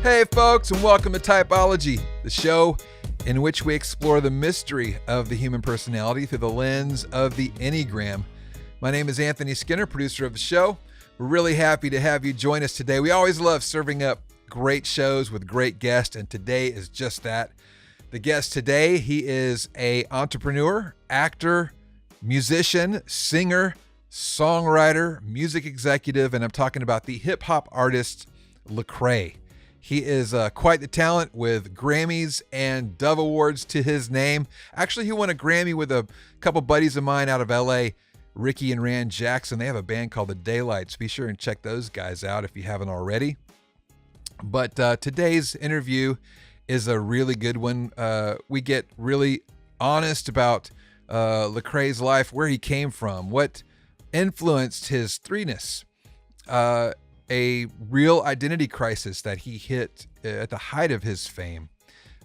Hey folks, and welcome to Typology, the show in which we explore the mystery of the human personality through the lens of the Enneagram. My name is Anthony Skinner, producer of the show. We're really happy to have you join us today. We always love serving up great shows with great guests, and today is just that. The guest today, he is an entrepreneur, actor, musician, singer, songwriter, music executive, and I'm talking about the hip-hop artist Lecrae. He is quite the talent with Grammys and Dove Awards to his name. Actually, he won a Grammy with a couple buddies of mine out of LA, Ricky and Rand Jackson. They have a band called The Daylights. Be sure and check those guys out if you haven't already. But today's interview is a really good one. We get really honest about Lecrae's life, where he came from, what influenced his Threeness, a real identity crisis that he hit at the height of his fame,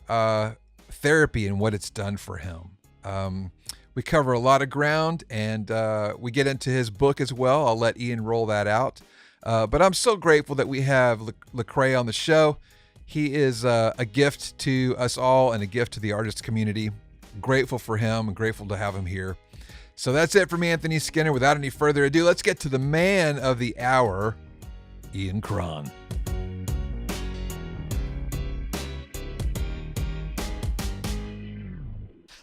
therapy and what it's done for him. We cover a lot of ground, and we get into his book as well. I'll let Ian roll that out. But I'm so grateful that we have Lecrae on the show. He is a gift to us all and a gift to the artist community. Grateful for him and grateful to have him here. So that's it for me, Anthony Skinner. Without any further ado, let's get to the man of the hour, Ian Cron.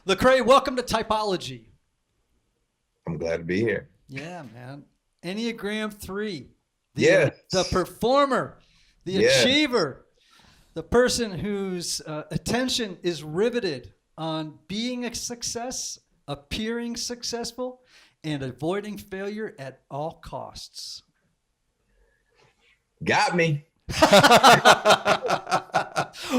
Lecrae, welcome to Typology. I'm glad to be here. Yeah, man. Enneagram 3. Yes. The performer, the achiever, the person whose attention is riveted on being a success, appearing successful, and avoiding failure at all costs. Got me.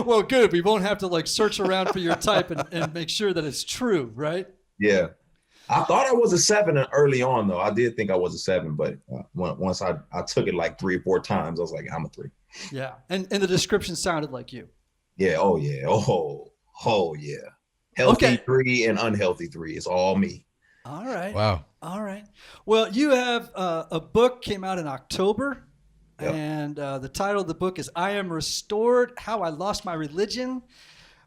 Well, good. We won't have to search around for your type and make sure that it's true, right? Yeah. I thought I was a 7 early on, though. I did think I was a 7, but once I took it like 3 or 4 times, I was like, I'm a 3. Yeah. And the description sounded like you. Yeah. Oh, yeah. Oh, yeah. Healthy 3 and unhealthy 3. It's all me. All right. Wow. All right. Well, you have a book came out in October. Yep. And the title of the book is I Am Restored, How I Lost My Religion,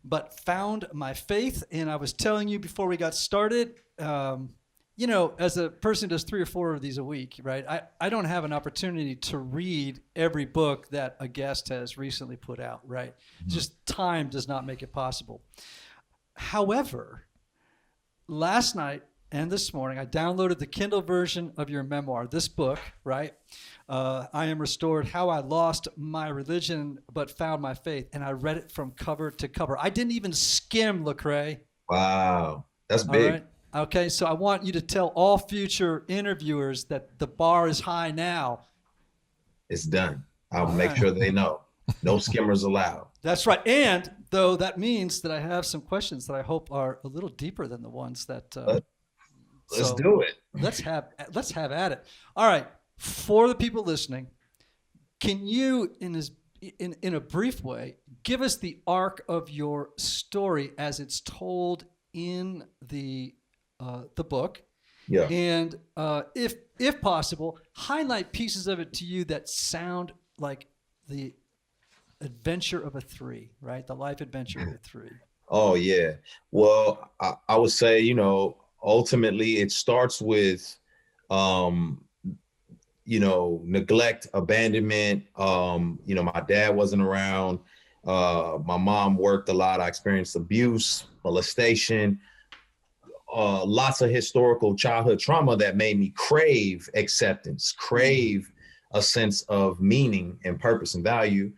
But Found My Faith. And I was telling you before we got started, as a person who does 3 or 4 of these a week, right, I don't have an opportunity to read every book that a guest has recently put out, right? Mm-hmm. Just time does not make it possible. However, last night and this morning, I downloaded the Kindle version of your memoir, this book, right? I Am Restored, How I Lost My Religion But Found My Faith. And I read it from cover to cover. I didn't even skim, Lecrae. Wow. That's big. All right. Okay, so I want you to tell all future interviewers that the bar is high now. It's done. I'll make sure they know. No skimmers allowed. That's right. And though that means that I have some questions that I hope are a little deeper than the ones that let's do it. Let's have at it. All right. For the people listening, can you, in a brief way, give us the arc of your story as it's told in the book? Yeah. And if possible, highlight pieces of it to you that sound like the adventure of a 3, right? The life adventure of a 3. Oh yeah. Well, I would say, ultimately it starts with, neglect, abandonment. My dad wasn't around. My mom worked a lot. I experienced abuse, molestation, lots of historical childhood trauma that made me crave acceptance, crave a sense of meaning and purpose and value.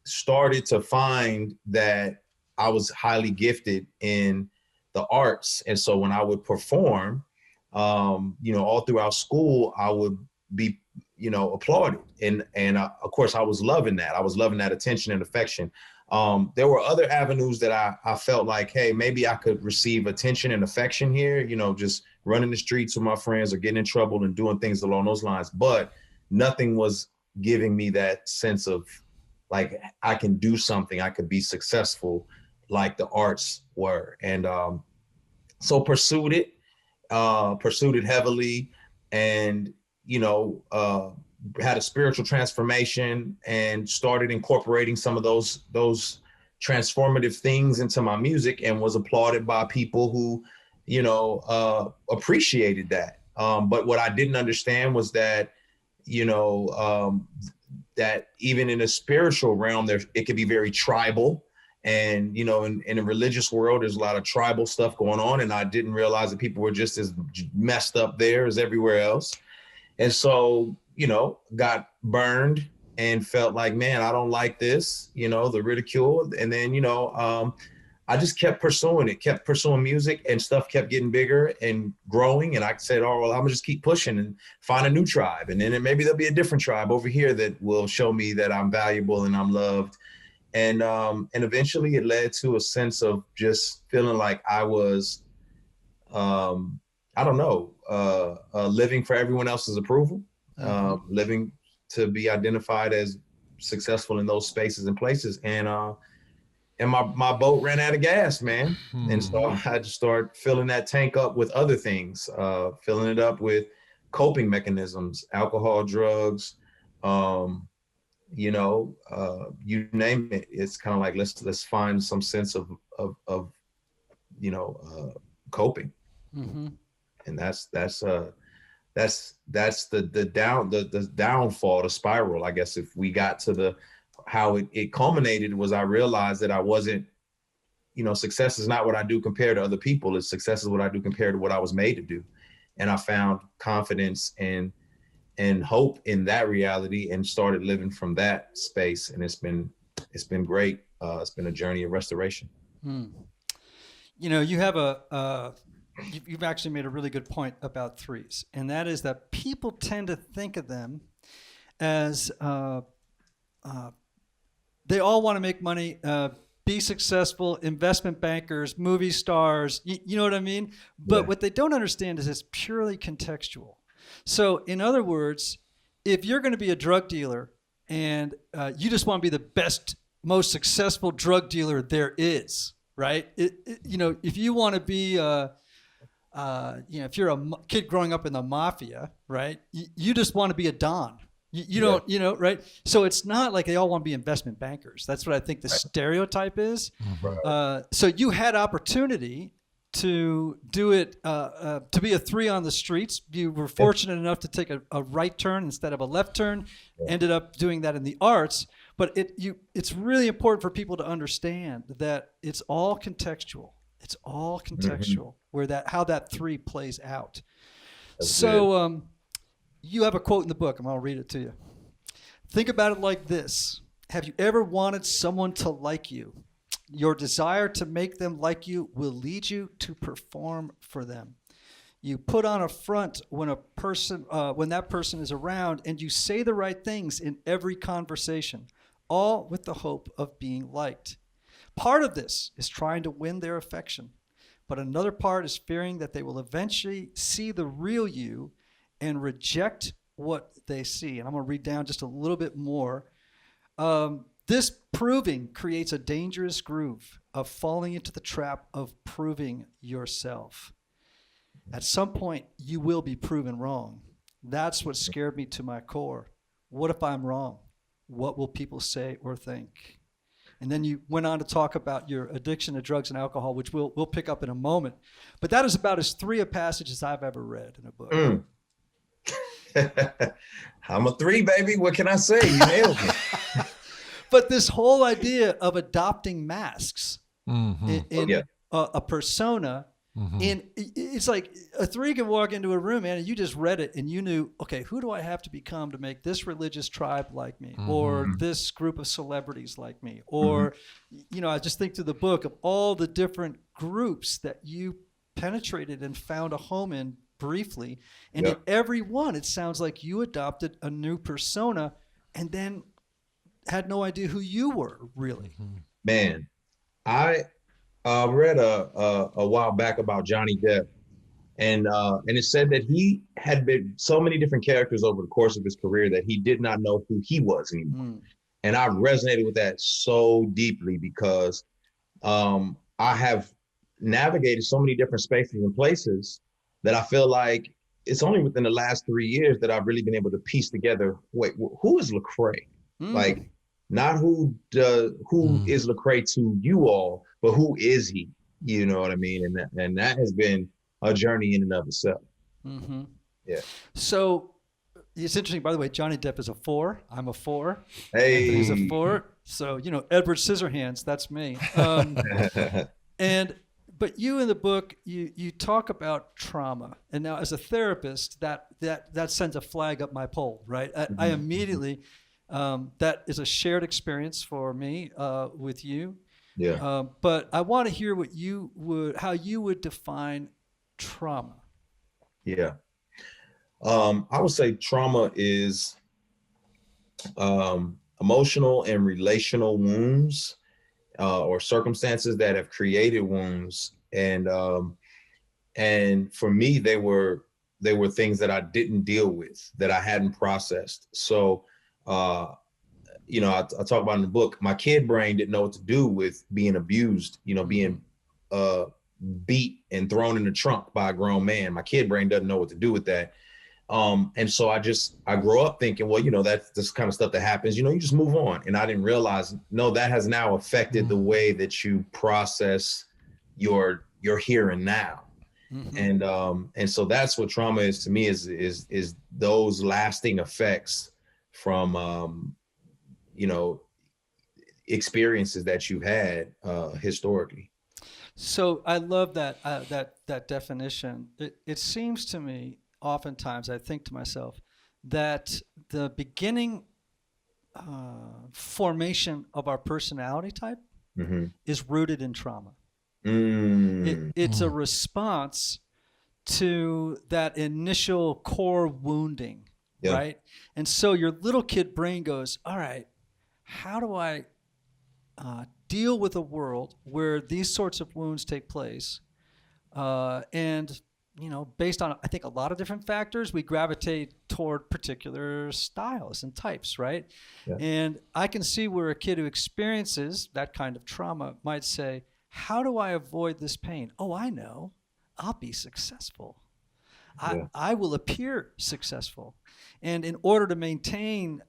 Started to find that I was highly gifted in the arts. And so when I would perform, all throughout school, I would be, applauded. And of course, I was loving that. I was loving that attention and affection. There were other avenues that I felt like, hey, maybe I could receive attention and affection here, just running the streets with my friends or getting in trouble and doing things along those lines. But nothing was giving me that sense of like, I can do something, I could be successful like the arts were. And so pursued it heavily. And, had a spiritual transformation and started incorporating some of those transformative things into my music, and was applauded by people who, you know, appreciated that. But what I didn't understand was that, you know, that even in a spiritual realm, it could be very tribal. And, you know, in a religious world, there's a lot of tribal stuff going on. And I didn't realize that people were just as messed up there as everywhere else. And so, you know, got burned and felt like, man, I don't like this, you know, the ridicule. And then, you know, I just kept pursuing music, and stuff kept getting bigger and growing. And I said, oh, well, I'm gonna just keep pushing and find a new tribe. And then maybe there'll be a different tribe over here that will show me that I'm valuable and I'm loved. And eventually it led to a sense of just feeling like I was, I don't know, living for everyone else's approval, living to be identified as successful in those spaces and places. And my boat ran out of gas, man. And so I had to start filling that tank up with other things, filling it up with coping mechanisms, alcohol, drugs, you know, you name it. It's kind of like, let's find some sense of you know, coping. And that's the downfall, the spiral. I guess if we got to how it culminated was, I realized that I wasn't, you know, success is not what I do compared to other people. It's success is what I do compared to what I was made to do. And I found confidence and hope in that reality, and started living from that space. And it's been great. It's been a journey of restoration. You know, you have you've actually made a really good point about threes, and that is that people tend to think of them as they all want to make money, be successful, investment bankers, movie stars, you know what I mean? But what they don't understand is it's purely contextual. So in other words, if you're going to be a drug dealer and you just want to be the best, most successful drug dealer there is, right? You know, if you want to be, you know, if you're a kid growing up in the mafia, right? You just want to be a Don. You don't, you know, right? So it's not like they all want to be investment bankers. That's what I think the stereotype is. So you had opportunity to do it, to be a three on the streets. You were fortunate enough to take a right turn instead of a left turn, ended up doing that in the arts. But it's really important for people to understand that it's all contextual. It's all contextual, how that three plays out. That's so you have a quote in the book, and I'll read it to you. Think about it like this. Have you ever wanted someone to like you? Your desire to make them like you will lead you to perform for them. You put on a front when that person is around, and you say the right things in every conversation, all with the hope of being liked. Part of this is trying to win their affection, but another part is fearing that they will eventually see the real you and reject what they see. And I'm going to read down just a little bit more. This proving creates a dangerous groove of falling into the trap of proving yourself. At some point, you will be proven wrong. That's what scared me to my core. What if I'm wrong? What will people say or think? And then you went on to talk about your addiction to drugs and alcohol, which we'll pick up in a moment. But that is about as three a passage as I've ever read in a book. I'm a three, baby. What can I say? You nailed it. But this whole idea of adopting masks in a persona, and it's like a three can walk into a room, man, and you just read it and you knew, okay, who do I have to become to make this religious tribe like me, or this group of celebrities like me, or, you know, I just think through the book of all the different groups that you penetrated and found a home in briefly, and in every one, it sounds like you adopted a new persona and then had no idea who you were really. Man, I read a while back about Johnny Depp, and it said that he had been so many different characters over the course of his career that he did not know who he was anymore. And I resonated with that so deeply because I have navigated so many different spaces and places that I feel like it's only within the last 3 years that I've really been able to piece together, wait, who is Lecrae? Like, not who is Lecrae to you all, but who is he? You know what I mean? And that has been a journey in and of itself. Mm-hmm. Yeah. So it's interesting, by the way, Johnny Depp is a 4. I'm a 4. Hey. Anthony's a 4. So, Edward Scissorhands, that's me. But you in the book, you talk about trauma. And now as a therapist, that sends a flag up my pole, right? I immediately, that is a shared experience for me with you. Yeah. But I want to hear how you would define trauma. Yeah. I would say trauma is emotional and relational wounds or circumstances that have created wounds. And for me, they were things that I didn't deal with, that I hadn't processed. So, I talk about in the book, my kid brain didn't know what to do with being abused, being beat and thrown in the trunk by a grown man. My kid brain doesn't know what to do with that. And so I grew up thinking, well, that's this kind of stuff that happens, you just move on. And I didn't realize, no, that has now affected the way that you process your here and now. Mm-hmm. And so that's what trauma is to me, is those lasting effects from, experiences that you had historically. So I love that definition. It seems to me, oftentimes I think to myself that the beginning formation of our personality type is rooted in trauma. It's a response to that initial core wounding, right? And so your little kid brain goes, all right, how do I deal with a world where these sorts of wounds take place? And based on, I think, a lot of different factors, we gravitate toward particular styles and types, right? Yeah. And I can see where a kid who experiences that kind of trauma might say, how do I avoid this pain? Oh, I know. I'll be successful. I will appear successful. And in order to maintain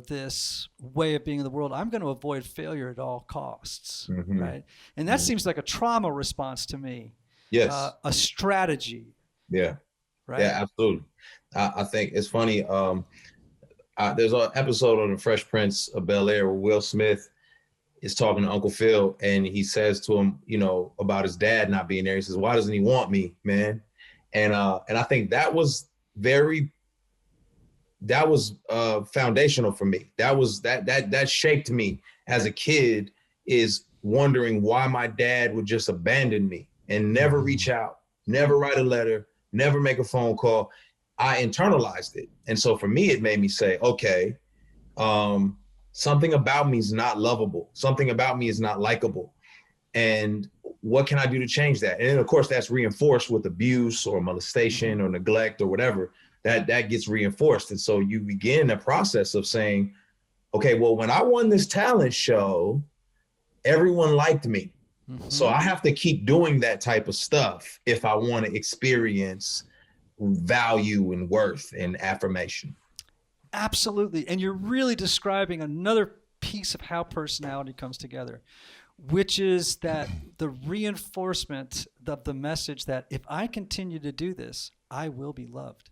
this way of being in the world, I'm going to avoid failure at all costs, right? And that seems like a trauma response to me. Yes. A strategy. Yeah. Right. Yeah, absolutely. I think it's funny. There's an episode on The Fresh Prince of Bel-Air where Will Smith is talking to Uncle Phil, and he says to him, about his dad not being there. He says, "Why doesn't he want me, man?" And I think that was foundational for me. That shaped me as a kid, is wondering why my dad would just abandon me and never reach out, never write a letter, never make a phone call. I internalized it. And so for me, it made me say, okay, something about me is not lovable. Something about me is not likable. And what can I do to change that? And then, of course, that's reinforced with abuse or molestation or neglect or whatever. That gets reinforced. And so you begin the process of saying, okay, well, when I won this talent show, everyone liked me. So I have to keep doing that type of stuff if I want to experience value and worth and affirmation. Absolutely. And you're really describing another piece of how personality comes together, which is that the reinforcement of the message that if I continue to do this, I will be loved,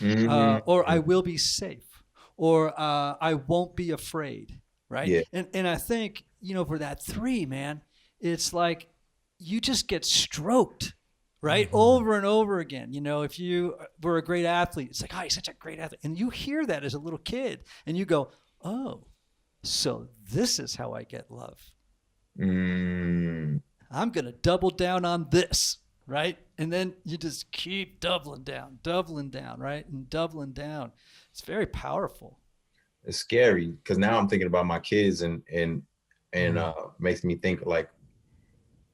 or I will be safe, or I won't be afraid, right? Yeah. And I think, for that 3, man, it's like you just get stroked, right? Over and over again. If you were a great athlete, it's like, oh, he's such a great athlete. And you hear that as a little kid and you go, oh, so this is how I get love. I'm going to double down on this, right? And then you just keep doubling down, right? And doubling down. It's very powerful. It's scary because now I'm thinking about my kids and makes me think like,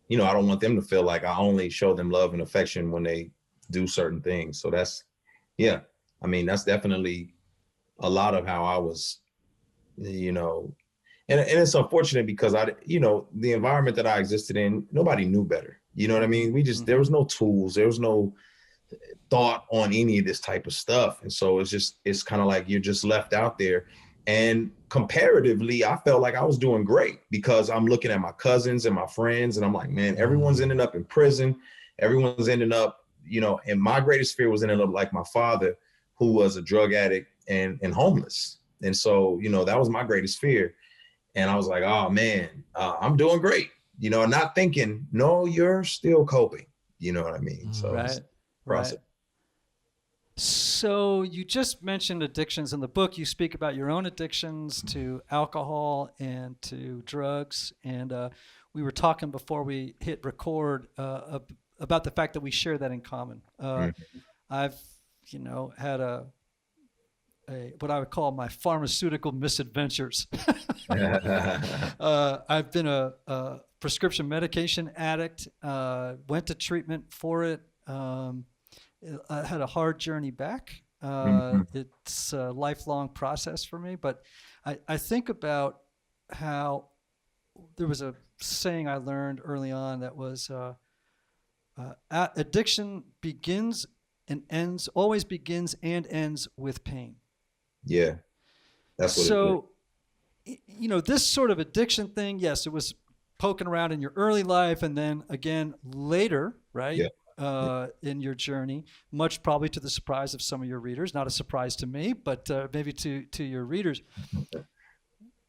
I don't want them to feel like I only show them love and affection when they do certain things. So that's definitely a lot of how I was, and it's unfortunate because the environment that I existed in, nobody knew better. You know what I mean? There was no tools. There was no thought on any of this type of stuff. And so it's kind of like you're just left out there. And comparatively, I felt like I was doing great because I'm looking at my cousins and my friends and I'm like, man, everyone's ending up in prison. Everyone's ending up, and my greatest fear was ending up like my father, who was a drug addict and homeless. And so, that was my greatest fear. And I was like, oh man, I'm doing great, and not thinking, no, you're still coping. You know what I mean? So Right. So you just mentioned addictions in the book. You speak about your own addictions to alcohol and to drugs. And we were talking before we hit record about the fact that we share that in common. I've, had a what I would call my pharmaceutical misadventures. I've been a prescription medication addict, went to treatment for it. I had a hard journey back. It's a lifelong process for me, but I think about how there was a saying I learned early on that was addiction always begins and ends with pain. Yeah, that's what so, this sort of addiction thing, yes, it was poking around in your early life and then again later, right? Yeah. In your journey, much probably to the surprise of some of your readers, not a surprise to me, but maybe to your readers.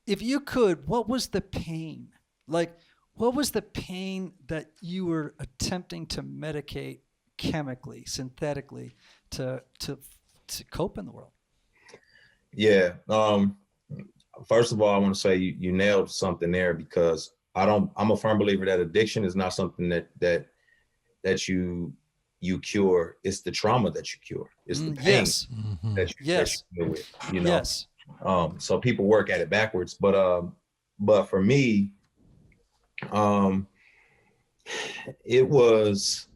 If you could, what was the pain? Like, what was the pain that you were attempting to medicate chemically, synthetically, to cope in the world? Yeah. First of all, I want to say you nailed something there because I'm a firm believer that addiction is not something that you cure. It's the trauma that you cure. It's the pain that you deal with, Yes. So people work at it backwards, but for me, it was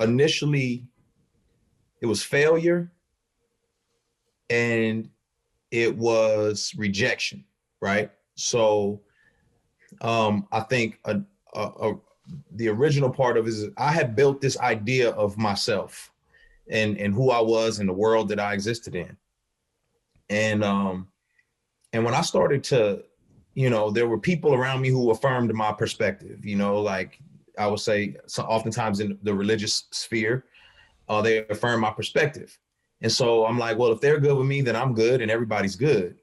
initially, it was failure and it was rejection, right? So I think the original part of it is I had built this idea of myself and who I was in the world that I existed in. And when I started to, there were people around me who affirmed my perspective, like I would say, so oftentimes in the religious sphere, they affirm my perspective. And so I'm like, well, if they're good with me, then I'm good and everybody's good.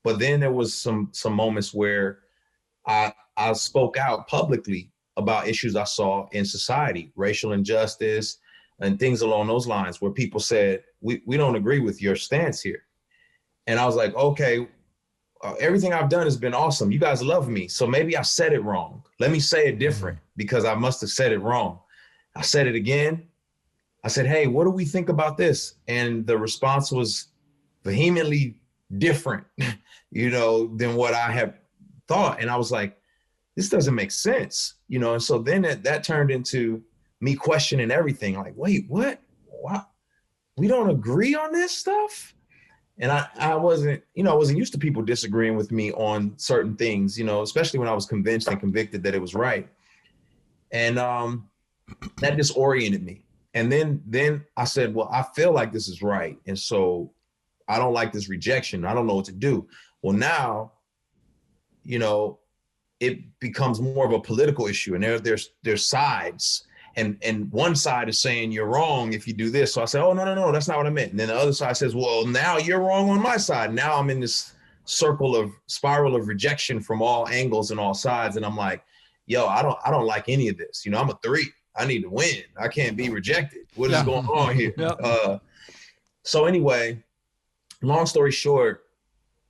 But then there was some moments where I spoke out publicly about issues I saw in society, racial injustice and things along those lines, where people said, we don't agree with your stance here. And I was like, okay, everything I've done has been awesome. You guys love me. So maybe I said it wrong. Let me say it different because I must have said it wrong. I said it again. I said, hey, what do we think about this? And the response was vehemently different, than what I had thought. And I was like, this doesn't make sense, And so then that turned into me questioning everything. Like, wait, what? Wow. We don't agree on this stuff? And I wasn't used to people disagreeing with me on certain things, especially when I was convinced and convicted that it was right. And that disoriented me. And then I said, well, I feel like this is right. And so I don't like this rejection. I don't know what to do. Well, now, it becomes more of a political issue and there's sides. And one side is saying you're wrong if you do this. So I said, oh, no, that's not what I meant. And then the other side says, well, now you're wrong on my side. Now I'm in this spiral of rejection from all angles and all sides. And I'm like, yo, I don't like any of this. I'm a 3. I need to win. I can't be rejected. What is going on here? Yeah. So anyway, long story short,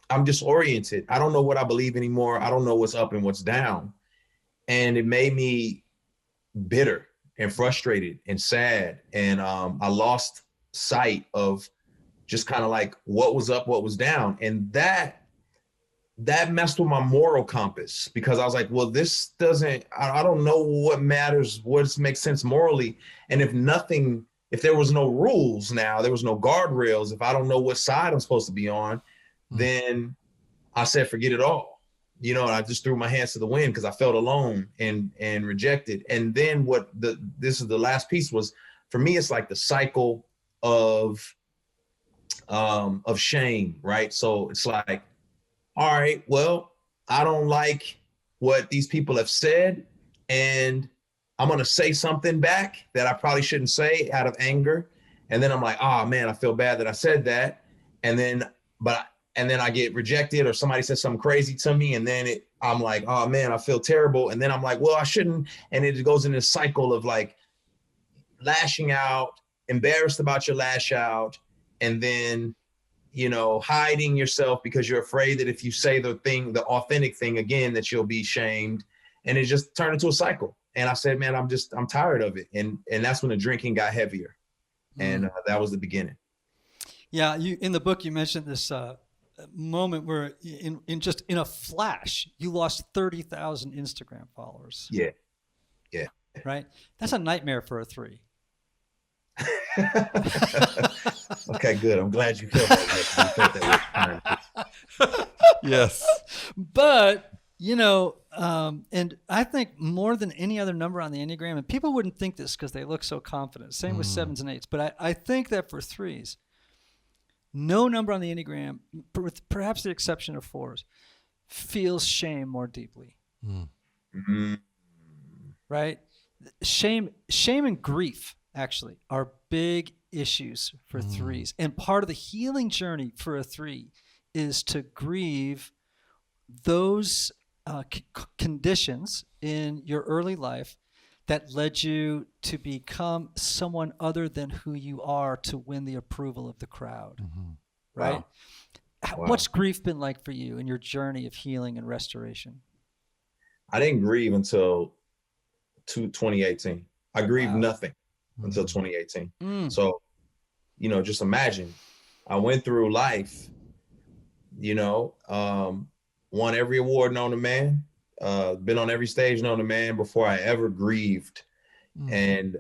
I'm disoriented. I don't know what I believe anymore. I don't know what's up and what's down. And it made me bitter and frustrated and sad. And I lost sight of just kind of like what was up, what was down. And that messed with my moral compass because I was like, well, this doesn't, I don't know what matters, what makes sense morally. And if there was no rules now, there was no guardrails, if I don't know what side I'm supposed to be on, then I said, forget it all. you know, and I just threw my hands to the wind because I felt alone and rejected. And then this is the last piece was, for me, it's like the cycle of shame, right? So it's like, all right, well, I don't like what these people have said, and I'm going to say something back that I probably shouldn't say out of anger. And then I'm like, oh man, I feel bad that I said that. And then I get rejected, or somebody says something crazy to me. And then I'm like, oh man, I feel terrible. And then I'm like, well, I shouldn't. And it goes in this cycle of like lashing out, embarrassed about your lash out, and then, you know, hiding yourself because you're afraid that if you say the authentic thing again, that you'll be shamed. And it just turned into a cycle. And I said, man, I'm tired of it. And that's when the drinking got heavier. And that was the beginning. Yeah. In the book, you mentioned this moment where in a flash, you lost 30,000 Instagram followers. Yeah. Right. That's a nightmare for a 3. Okay, good. I'm glad you felt that way. Yes. But, you know, and I think more than any other number on the Enneagram, and people wouldn't think this because they look so confident. Same with 7s and 8s. But I think that for 3s, no number on the Enneagram, with perhaps the exception of 4s, feels shame more deeply. Mm-hmm. Right? Shame and grief actually are big issues for 3s. And part of the healing journey for a 3 is to grieve those conditions in your early life that led you to become someone other than who you are to win the approval of the crowd. Right? Wow. What's grief been like for you in your journey of healing and restoration? I didn't grieve until 2018. I grieved nothing until 2018. So, you know, just imagine, I went through life, you know, won every award known to man, been on every stage known to man before I ever grieved. And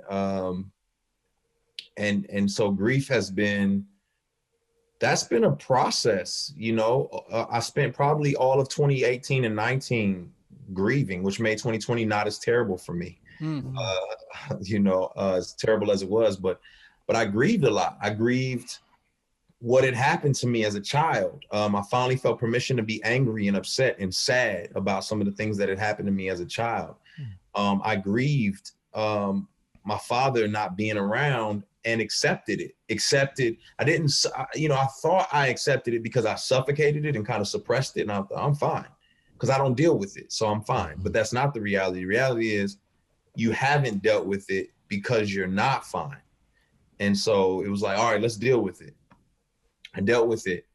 so grief that's been a process, you know. I spent probably all of 2018 and 19 grieving, which made 2020 not as terrible for me. You know, as terrible as it was, but I grieved a lot. I grieved what had happened to me as a child. I finally felt permission to be angry and upset and sad about some of the things that had happened to me as a child. I grieved my father not being around, and accepted it. I didn't, you know, I thought I accepted it because I suffocated it and kind of suppressed it. And I'm fine because I don't deal with it. So I'm fine. But that's not the reality. The reality is you haven't dealt with it because you're not fine. And so it was like, all right, let's deal with it. I dealt with it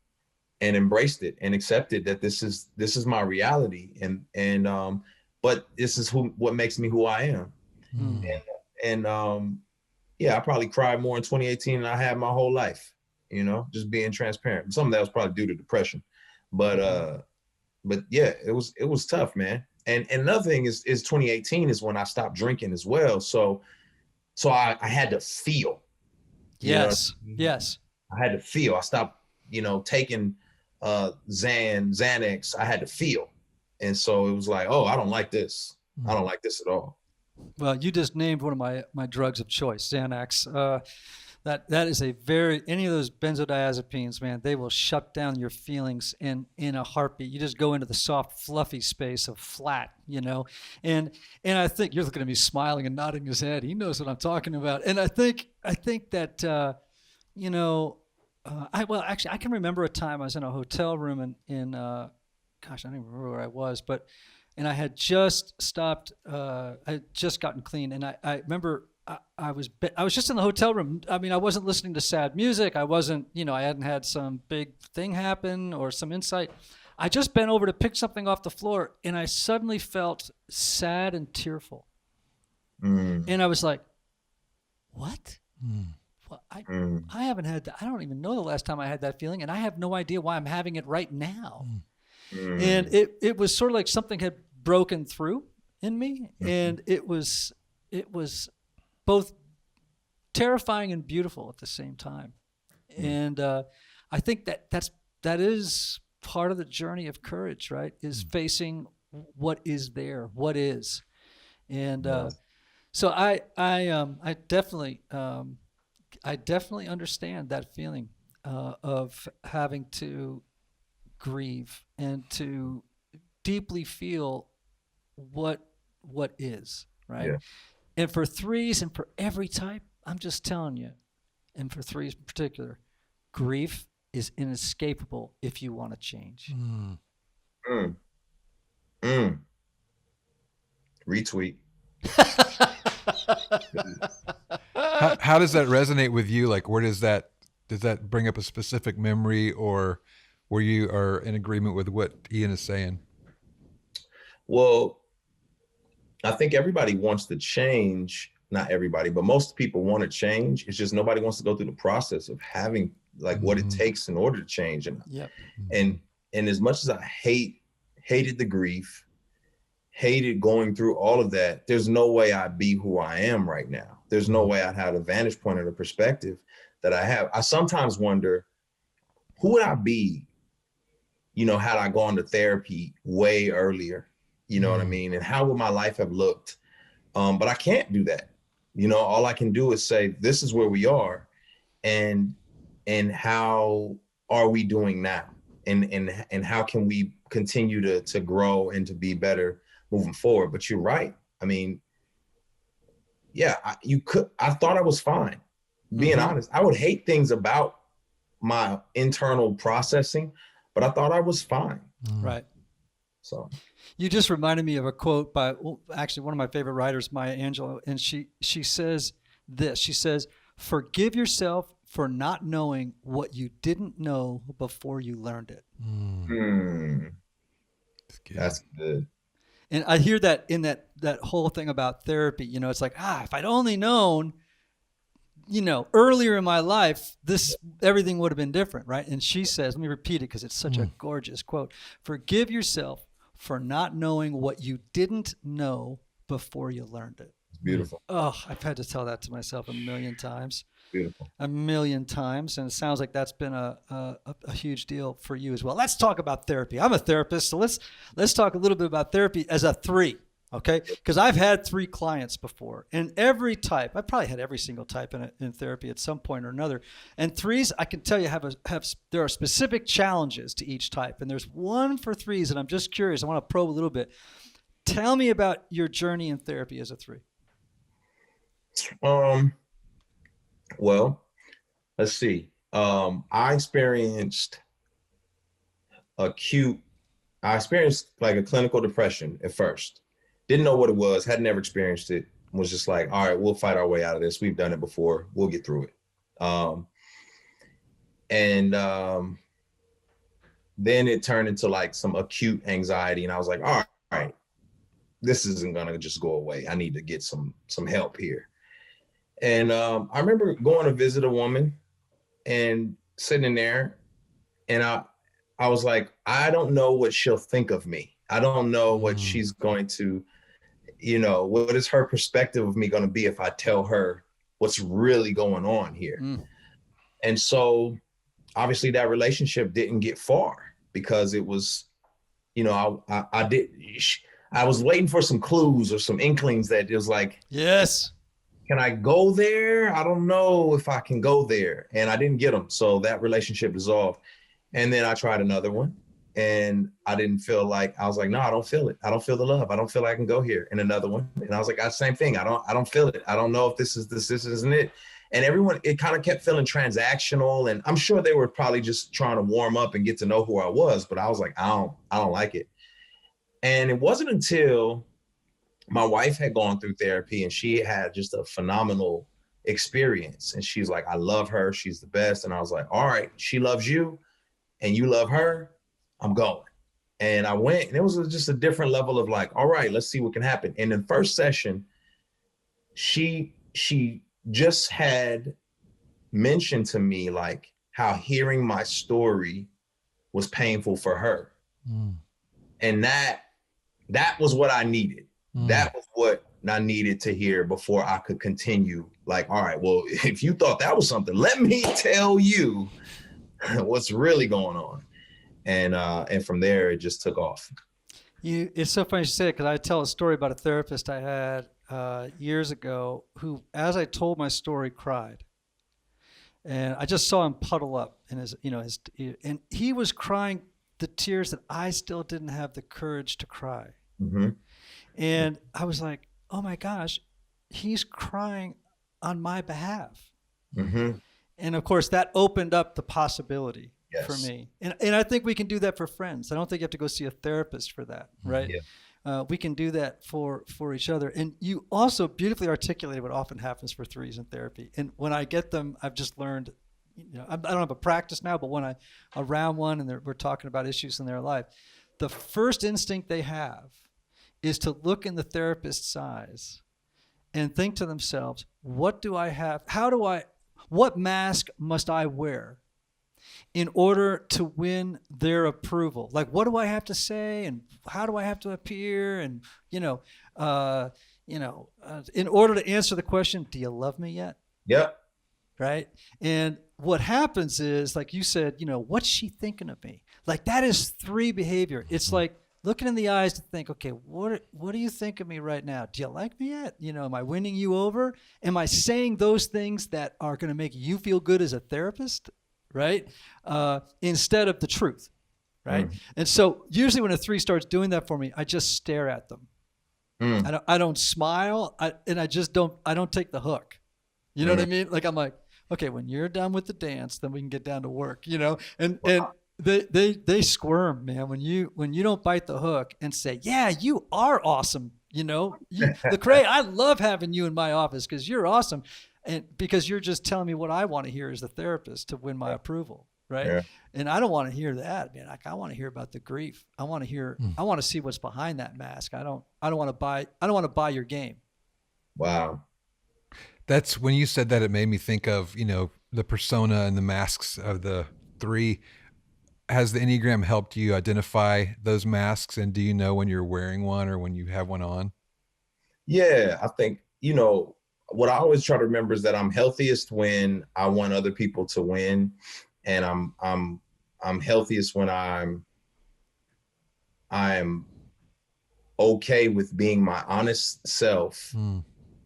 and embraced it and accepted that this is my reality. But this is what makes me who I am. Yeah, I probably cried more in 2018 than I had my whole life, you know, just being transparent. Some of that was probably due to depression, but yeah, it was tough, man. And another thing is 2018 is when I stopped drinking as well. So I had to feel. Yes. Yes. I had to feel. I stopped, you know, taking Xanax. I had to feel. And so it was like, oh, I don't like this. I don't like this at all. Well, you just named one of my drugs of choice, Xanax. That is any of those benzodiazepines, man, they will shut down your feelings in a heartbeat. You just go into the soft, fluffy space of flat, you know. And I think you're looking at me smiling and nodding his head. He knows what I'm talking about. And I think that you know, I can remember a time I was in a hotel room in gosh, I don't even remember where I was, and I had just stopped. I had just gotten clean, and I remember I was just in the hotel room. I mean, I wasn't listening to sad music. I wasn't, you know, I hadn't had some big thing happen or some insight. I just bent over to pick something off the floor, and I suddenly felt sad and tearful. And I was like, "What? Well, I haven't had that. I don't even know the last time I had that feeling, and I have no idea why I'm having it right now." And it was sort of like something had broken through in me, and it was both terrifying and beautiful at the same time. And I think that part of the journey of courage, right? Is facing what is there, what is. And so I definitely understand that feeling of having to grieve and to deeply feel what is, right? Yeah. And for threes and for every type, I'm just telling you, and for threes in particular, grief is inescapable if you want to change. Retweet. How does that resonate with you? Like, where does that bring up a specific memory, or where you are in agreement with what Ian is saying? Well, I think everybody wants to change. Not everybody, but most people want to change. It's just nobody wants to go through the process of having like what it takes in order to change. And as much as I hated the grief, hated going through all of that, there's no way I'd be who I am right now. There's no way I'd have the vantage point or the perspective that I have. I sometimes wonder, who would I be, had I gone to therapy way earlier? You know what I mean? And how would my life have looked? But I can't do that. All I can do is say, this is where we are, and how are we doing now? And how can we continue to grow and to be better moving forward? But you're right. I mean, yeah, I thought I was fine. Being honest, I would hate things about my internal processing, but I thought I was fine. Right. So you just reminded me of a quote by actually one of my favorite writers, Maya Angelou, and she says this. She says, "Forgive yourself for not knowing what you didn't know before you learned it." That's good. And I hear that in that whole thing about therapy. It's like, if I'd only known, earlier in my life, everything would have been different, right? And she says, let me repeat it because it's such a gorgeous quote. "Forgive yourself for not knowing what you didn't know before you learned it." It's beautiful. Oh, I've had to tell that to myself a million times. Beautiful. A million times. And it sounds like that's been a huge deal for you as well. Let's talk about therapy. I'm a therapist, so let's talk a little bit about therapy as a 3. Okay, because I've had 3 clients before, and every type, I probably had every single type in therapy at some point or another. And 3s, I can tell you, there are specific challenges to each type, and there's one for 3s, and I'm just curious. I want to probe a little bit. Tell me about your journey in therapy as a 3. Well, let's see. I experienced like a clinical depression at first. Didn't know what it was, had never experienced it, was just like, all right, we'll fight our way out of this. We've done it before. We'll get through it. Then it turned into like some acute anxiety. And I was like, all right, this isn't going to just go away. I need to get some help here. And I remember going to visit a woman and sitting there, and I was like, I don't know what she'll think of me. I don't know what she's going to, what is her perspective of me going to be if I tell her what's really going on here? And so obviously that relationship didn't get far because it was, I was waiting for some clues or some inklings that it was like, yes, can I go there? I don't know if I can go there. And I didn't get them. So that relationship dissolved. And then I tried another one. And I didn't feel like, I was like, no, I don't feel it. I don't feel the love. I don't feel like I can go here. And another one. And I was like, same thing. I don't feel it. I don't know if this isn't it. And everyone, it kind of kept feeling transactional. And I'm sure they were probably just trying to warm up and get to know who I was. But I was like, I don't like it. And it wasn't until my wife had gone through therapy and she had just a phenomenal experience. And she's like, I love her. She's the best. And I was like, all right, she loves you and you love her. I'm going. And I went, and it was just a different level of like, all right, let's see what can happen. And in the first session, she just had mentioned to me like how hearing my story was painful for her. And that was what I needed. That was what I needed to hear before I could continue. Like, all right, well, if you thought that was something, let me tell you what's really going on. And from there, it just took off. It's so funny you say it, because I tell a story about a therapist I had years ago who, as I told my story, cried. And I just saw him puddle up in his, and he was crying the tears that I still didn't have the courage to cry. Mm-hmm. And I was like, oh my gosh, he's crying on my behalf. Mm-hmm. And of course, that opened up the possibility for Yes. me. And I think we can do that for friends. I don't think you have to go see a therapist for that, right? Yeah. We can do that for each other. And you also beautifully articulated what often happens for threes in therapy. And when I get them, I've just learned, I don't have a practice now, but when I'm around one and we're talking about issues in their life, the first instinct they have is to look in the therapist's eyes and think to themselves, what do I have? What mask must I wear in order to win their approval? Like, what do I have to say, and how do I have to appear? And, in order to answer the question, do you love me yet? Yep. Right. And what happens is, like you said, what's she thinking of me? Like, that is three behavior. It's like looking in the eyes to think, okay, what do you think of me right now? Do you like me yet? Am I winning you over? Am I saying those things that are going to make you feel good as a therapist? Right? Instead of the truth. Right? And so usually when a three starts doing that for me, I just stare at them. I don't smile. I don't take the hook. You know what I mean? Like, I'm like, okay, when you're done with the dance, then we can get down to work, and they squirm, man. When you don't bite the hook and say, yeah, you are awesome. Lecrae, I love having you in my office because you're awesome. And because you're just telling me what I want to hear as the therapist to win my approval. Right. Yeah. And I don't want to hear that, man. Like, I want to hear about the grief. I want to see what's behind that mask. I don't want to buy your game. Wow. That's when you said that, it made me think of, the persona and the masks of the three. Has the Enneagram helped you identify those masks? And do you know when you're wearing one or when you have one on? Yeah, I think, what I always try to remember is that I'm healthiest when I want other people to win. And I'm healthiest when I'm okay with being my honest self,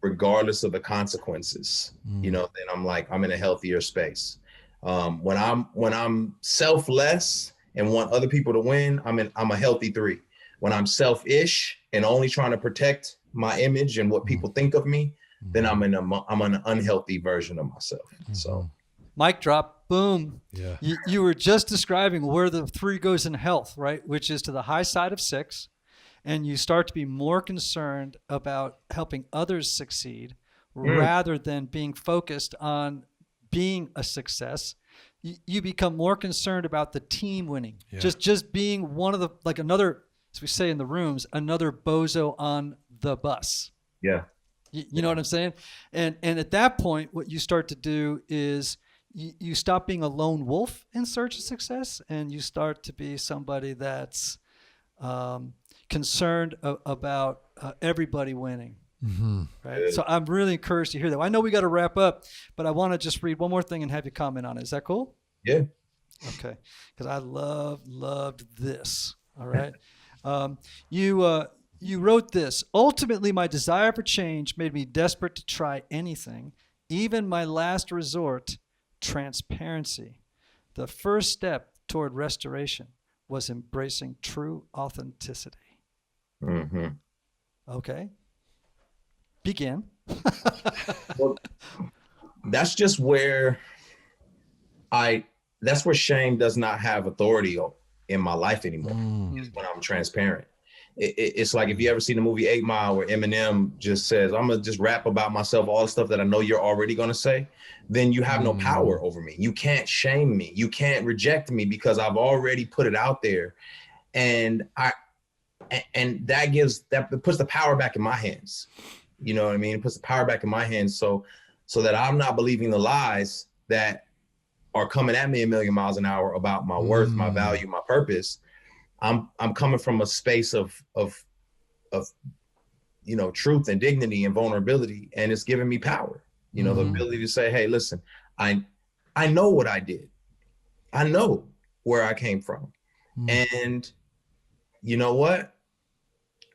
regardless of the consequences. Then I'm in a healthier space. When I'm selfless and want other people to win, I'm a healthy three. When I'm selfish and only trying to protect my image and what people think of me, then I'm an unhealthy version of myself. So, mic drop, boom. Yeah. You were just describing where the three goes in health, right? Which is to the high side of 6. And you start to be more concerned about helping others succeed rather than being focused on being a success. You become more concerned about the team winning. Yeah. Just being one of the, like another, as we say in the rooms, another bozo on the bus. Yeah. You know what I'm saying? And at that point, what you start to do is you stop being a lone wolf in search of success, and you start to be somebody that's concerned about everybody winning. Right. So I'm really encouraged to hear that. I know we got to wrap up, but I want to just read one more thing and have you comment on it. Is that cool? Yeah. Okay. Because I loved this. All right. You wrote this. Ultimately, my desire for change made me desperate to try anything, even my last resort, transparency. The first step toward restoration was embracing true authenticity. Okay. Begin. Well, that's just where that's where shame does not have authority in my life anymore. Is when I'm transparent. It's like if you ever seen the movie 8 Mile where Eminem just says, I'm going to just rap about myself, all the stuff that I know you're already going to say, then you have no power over me. You can't shame me. You can't reject me because I've already put it out there. And that puts the power back in my hands. You know what I mean? It puts the power back in my hands so that I'm not believing the lies that are coming at me a million miles an hour about my worth, my value, my purpose. I'm coming from a space of truth and dignity and vulnerability, and it's giving me power. The ability to say, hey, listen, I know what I did. I know where I came from. And you know what?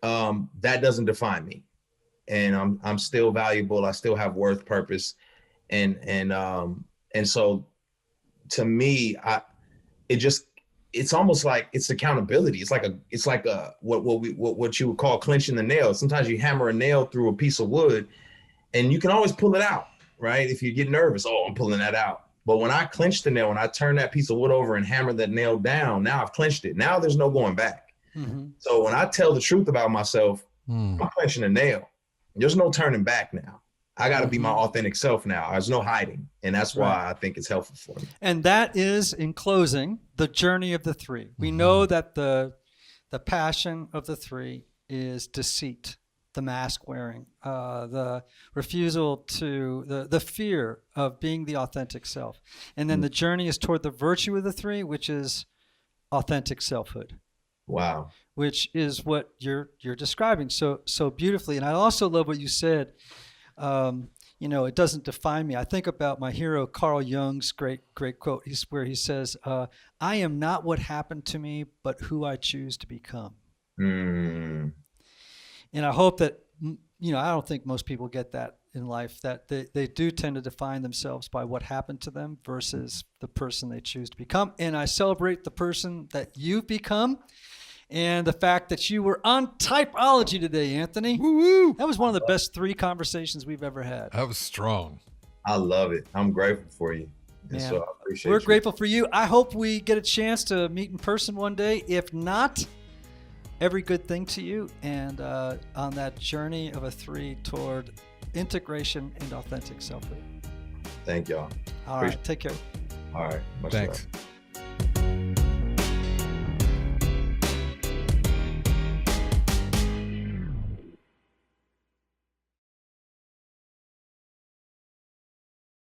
That doesn't define me. And I'm still valuable. I still have worth, purpose. And so to me, it's almost like it's accountability. It's like what you would call clenching the nail. Sometimes you hammer a nail through a piece of wood and you can always pull it out, right? If you get nervous, oh, I'm pulling that out. But when I clench the nail, when I turn that piece of wood over and hammer that nail down, now I've clenched it. Now there's no going back. So when I tell the truth about myself, I'm clenching a nail. There's no turning back now. I got to be my authentic self now. There's no hiding. And that's why I think it's helpful for me. And that is, in closing, the journey of the three. We know that the passion of the three is deceit, the mask wearing, the refusal to, the fear of being the authentic self. And then the journey is toward the virtue of the three, which is authentic selfhood. Wow. Which is what you're describing so beautifully. And I also love what you said. It doesn't define me. I think about my hero Carl Jung's great quote. Where he says, "I am not what happened to me, but who I choose to become." And I hope that I don't think most people get that in life. That they do tend to define themselves by what happened to them versus the person they choose to become. And I celebrate the person that you've become. And the fact that you were on Typology today, Anthony. Woo-woo. That was one of the best 3 conversations we've ever had. That was strong. I love it. I'm grateful for you. And so I appreciate We're grateful for you. I hope we get a chance to meet in person one day. If not, every good thing to you. And on that journey of a 3 toward integration and authentic selfhood. Thank y'all. All right. Take care. All right. Much Thanks. love.